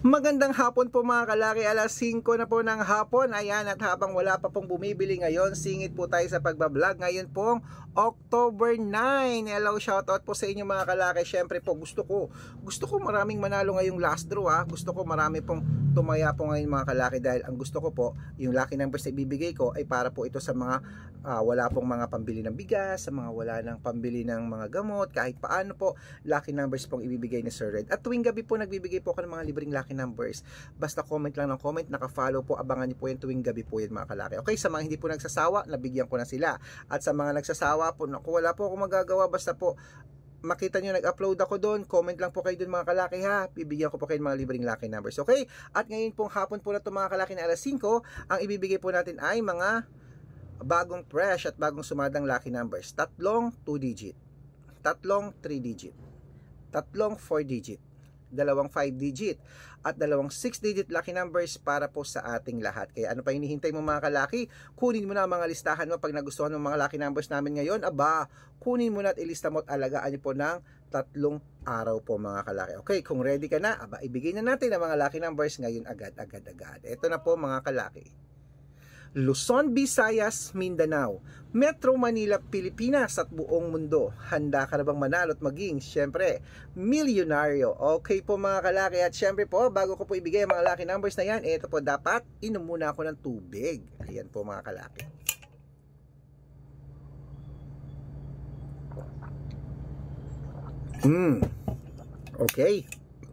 Magandang hapon po mga kalaki, alas 5 na po ng hapon. Ayan, at habang wala pa pong bumibili ngayon, singit po tayo sa pagbablog. Ngayon pong October 9. Hello, shoutout po sa inyo mga kalaki. Syempre po gusto ko maraming manalo ngayong last draw ha. Gusto ko marami pong tumaya po ngayon mga kalaki, dahil ang gusto ko po, yung lucky numbers na ibibigay ko ay para po ito sa mga wala pong mga pambili ng bigas, sa mga wala ng pambili ng mga gamot, kahit paano po, lucky numbers pong ibibigay ni Sir Red. At tuwing gabi po nagbibigay po ako ng mga libreng lucky numbers. Basta comment lang ng comment, naka-follow po, abangan niyo po yan tuwing gabi po yan mga kalaki. Okay, sa mga hindi po nagsasawa, nabigyan ko na sila. At sa mga nagsasawa po, naku, wala po ako magagawa, basta po makita nyo nag-upload ako doon, comment lang po kayo doon mga kalaki ha, bibigyan ko po kayo ng mga libreng lucky numbers. Okay, at ngayon pong hapon po na ito mga kalaki na alas 5, ang ibibigay po natin ay mga bagong fresh at bagong sumadang lucky numbers. Tatlong 2 digit, tatlong 3 digit, tatlong 4 digit, dalawang 5 digit, at dalawang 6 digit lucky numbers para po sa ating lahat. Kaya ano pa hinihintay mo mga kalaki? Kunin mo na ang mga listahan mo. Pag nagustuhan mo mga lucky numbers namin ngayon, aba, kunin mo na at ilista mo at alagaan niyo po ng 3 araw po mga kalaki. Okay, kung ready ka na, aba, ibigay na natin ang mga lucky numbers ngayon agad. Ito na po mga kalaki. Luzon, Visayas, Mindanao, Metro Manila, Pilipinas at buong mundo. Handa ka na bang manalo at maging, syempre, milyonaryo? Okay po mga kalaki, at syempre po, bago ko po ibigay ang mga lucky numbers na yan, ito po dapat, inom muna ako ng tubig. Ayan po mga kalaki. Okay,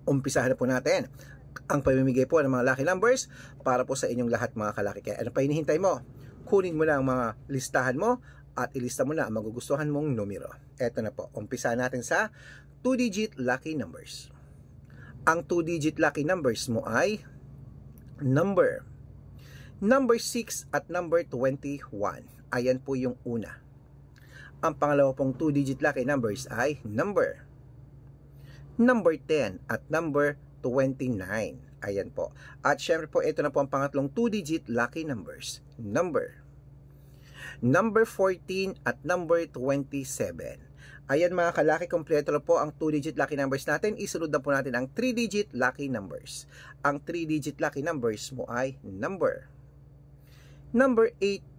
umpisahan na po natin ang pamimigay po ng mga lucky numbers para po sa inyong lahat mga kalaki. Kaya ano pa hinihintay mo? Kunin mo na ang mga listahan mo at ilista mo na ang magugustuhan mong numero. Eto na po, umpisa natin sa 2-digit lucky numbers. Ang 2-digit lucky numbers mo ay number 6 at number 21. Ayan po yung una. Ang pangalawa pong 2-digit lucky numbers ay number 10 at number 29. Ayan po. At syempre po, ito na po ang pangatlong 2-digit lucky numbers. Number 14 at number 27. Ayan mga kalaki, kompleto na po ang 2-digit lucky numbers natin. Isunod na po natin ang 3-digit lucky numbers. Ang 3-digit lucky numbers mo ay number 8,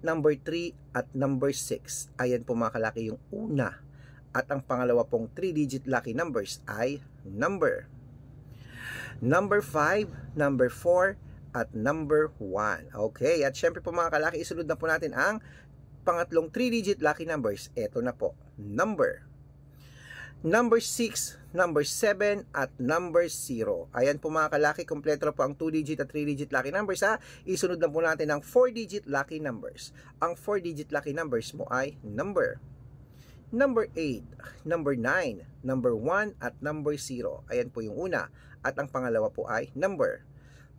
number 3 at number 6. Ayan po mga kalaki yung una. At ang pangalawa pong 3-digit lucky numbers ay number 5, number 4, at number 1. Okay, at syempre po mga kalaki, isunod na po natin ang pangatlong 3-digit lucky numbers. Ito na po, number 6, number 7, at number 0. Ayan po mga kalaki, kompleto na po ang 2-digit at 3-digit lucky numbers ha. Isunod na po natin ang 4-digit lucky numbers. Ang 4-digit lucky numbers mo ay number 8, number 9, number 1, at number 0. Ayan po yung una. At ang pangalawa po ay number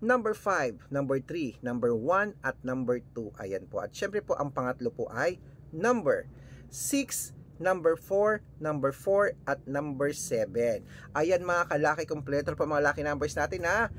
5, number 3, number 1, at number 2. Ayan po. At syempre po, ang pangatlo po ay number 6, number 4, number 4, at number 7. Ayan mga kalaki, kompleto po mga lucky numbers natin ha.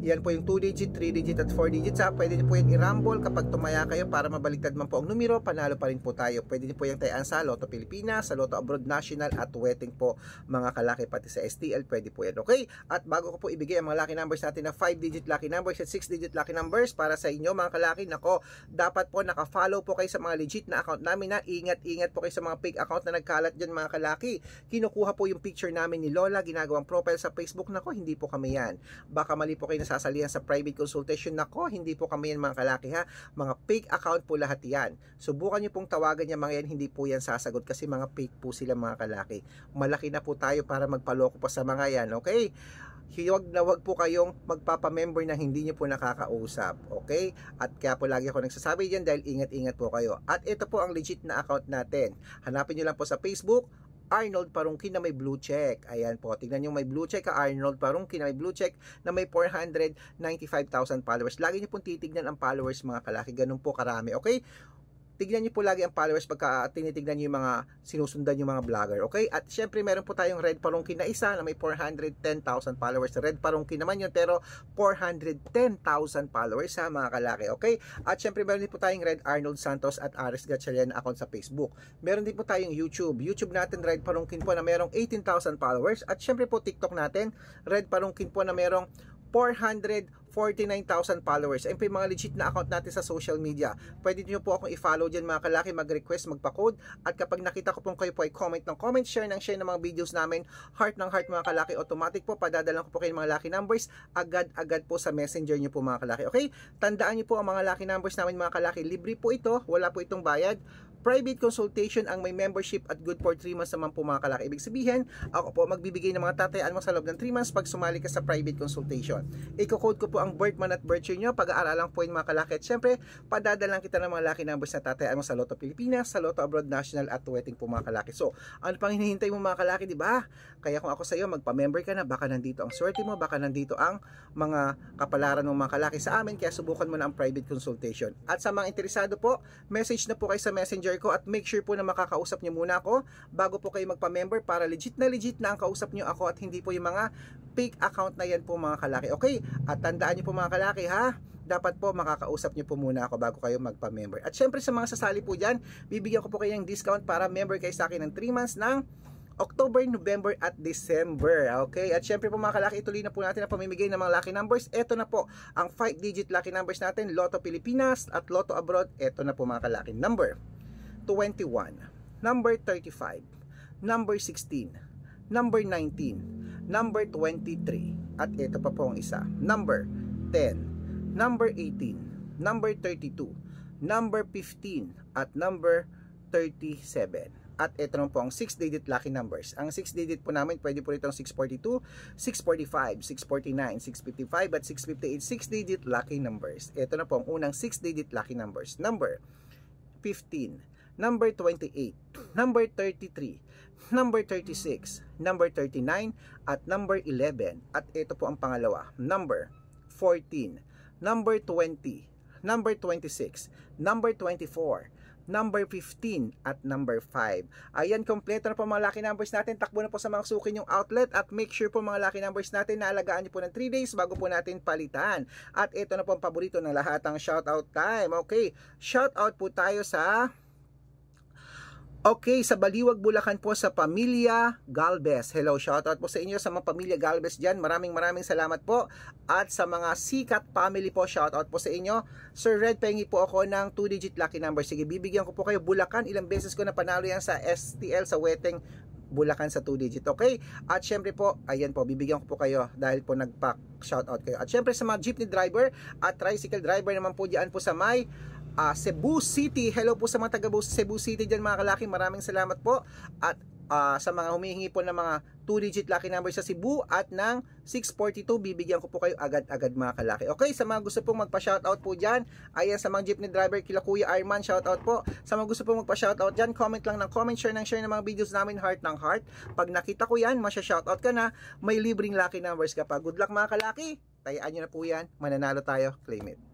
Yan po yung 2-digit, 3-digit at 4-digit ha. Pwede niyo po yung i-rumble kapag tumaya kayo para mabaliktad man po ang numero, panalo pa rin po tayo. Pwede niyo po yung tayaan sa Lotto Pilipinas, sa Lotto Abroad National, at wedding po mga kalaki, pati sa STL, pwede po yan. Okay? At bago ko po ibigay ang mga lucky numbers natin na 5-digit lucky numbers at 6-digit lucky numbers para sa inyo mga kalaki, nako, dapat po naka-follow po kayo sa mga legit na account namin na ingat-ingat po kayo sa mga fake account na nagkalat dyan mga kalaki. Kinukuha po yung picture namin ni Lola, ginagawang profile sa Facebook, nako, hindi po kami yan. Baka mali po kayo sasalihan sa private consultation, nako, hindi po kami yan mga kalaki ha. Mga fake account po lahat yan. Subukan nyo pong tawagan niya mga yan, hindi po yan sasagot kasi mga fake po sila mga kalaki. Malaki na po tayo para magpaloko pa sa mga yan, okay? Huwag po kayong magpapamember na hindi nyo po nakakausap, okay? At kaya po lagi ako nagsasabi dyan dahil ingat-ingat po kayo. At ito po ang legit na account natin. Hanapin nyo lang po sa Facebook, Arnold Parungkin na may blue check. Ayan po, tingnan nyo may blue check, Arnold Parungkin na may blue check na may 495,000 followers. Lagi nyo pong titignan ang followers mga kalaki, ganun po karami, okay? Tignan niyo po lagi ang followers pagka tinitignan niyo yung mga sinusundan yung mga vlogger, okay? At syempre meron po tayong Red Parungkin na isa na may 410,000 followers. Red Parungkin naman yun pero 410,000 followers sa mga kalaki, okay? At syempre meron din po tayong Red Arnold Santos at Aris Gatchalian account sa Facebook. Meron din po tayong YouTube natin Red Parungkin po na merong 18,000 followers. At syempre po TikTok natin Red Parungkin po na merong 449,000 followers. Ayun po yung mga legit na account natin sa social media. Pwede niyo po akong i-follow dyan mga kalaki, mag-request, magpa-code. At kapag nakita ko po kayo po ay comment ng comment, share ng share ng mga videos namin, heart ng heart mga kalaki, automatic po, padadalan ko po kayo ng mga lucky numbers, agad-agad po sa messenger niyo po mga kalaki. Okay? Tandaan niyo po ang mga lucky numbers namin mga kalaki. Libre po ito, wala po itong bayad. Private consultation ang may membership at good for 3 months naman po mga kalaki. Ibig sabihin, ako po magbibigay ng mga tatayaan mo sa loob ng 3 months pag sumali ka sa private consultation. Iko-code ko po ang birth month at birth year nyo, pag-aaralan po yung mga kalaki. At syempre, padadalang kita ng mga lucky numbers na tatayaan mo sa Lotto Pilipinas, sa Lotto Abroad National at Wedding po mga kalaki. So, ano pang hinihintay mo mga kalaki, di ba? Kaya kung ako sa iyo, magpa-member ka na, baka nandito ang swerte mo, baka nandito ang mga kapalaran ng mga kalaki sa amin, kaya subukan mo na ang private consultation. At sa mga interesado po, message na po kayo sa messenger ko at make sure po na makakausap nyo muna ako bago po kayo magpa-member para legit na ang kausap nyo ako at hindi po yung mga fake account na yan po mga kalaki. Okay? At tandaan nyo po mga kalaki ha, dapat po makakausap nyo po muna ako bago kayo magpa-member. At syempre sa mga sasali po dyan, bibigyan ko po kayo ng discount para member kayo sa akin ng 3 months ng October, November at December. Okay? At syempre po mga kalaki, ituloy na po natin ang pamimigay ng mga lucky numbers. Ito na po ang 5-digit lucky numbers natin, Lotto Pilipinas at Lotto Abroad. Ito na po mga kalaki. Number 21, number 35, number 16, number 19, number 23, at ito pa po ang isa, number 10, number 18, number 32, number 15, at number 37. At ito naman po ang 6-digit lucky numbers. Ang 6-digit po namin, pwede po itong 642, 645, 649, 655, at 658, 6-digit lucky numbers. Ito na po ang unang 6-digit lucky numbers. Number 15, number 28, number 33, number 36, number 39, at number 11. At ito po ang pangalawa, number 14, number 20, number 26, number 24, number 15, at number 5. Ayan, kompleto na po mga lucky numbers natin. Takbo na po sa mga suki yung outlet at make sure po mga lucky numbers natin na alagaan nyo po ng 3 days bago po natin palitan. At ito na po ang paborito ng lahat, ang shoutout time. Okay, shoutout po tayo sa sa Baliwag, Bulacan po sa Pamilya Galvez. Hello, shoutout po sa inyo sa mga Pamilya Galvez dyan. Maraming salamat po. At sa mga Sikat family po, shoutout po sa inyo. Sir Red, pengi po ako ng 2-digit lucky number. Sige, bibigyan ko po kayo. Bulacan, ilang beses ko na panalo yan sa STL sa Weteng Bulacan sa 2-digit. Okay? At syempre po, ayan po, bibigyan ko po kayo dahil po nagpa-shoutout kayo. At syempre sa mga jeepney driver at tricycle driver naman po diyan po sa may Cebu City. Hello po sa mga taga Cebu City dyan mga kalaki. Maraming salamat po. At sa mga humihingi po ng mga 2-digit lucky number sa Cebu at ng 642, bibigyan ko po kayo agad-agad mga kalaki. Okay, sa mga gusto pong magpa-shoutout po dyan, ayan sa mga jeepney driver, kila Kuya Arman, shoutout po. Sa mga gusto pong magpa-shoutout dyan, comment lang ng comment, share ng mga videos namin, heart ng heart. Pag nakita ko yan, masya-shoutout ka na, may libreng lucky numbers ka pa. Good luck mga kalaki, tayaan nyo na po yan, mananalo tayo, claim it.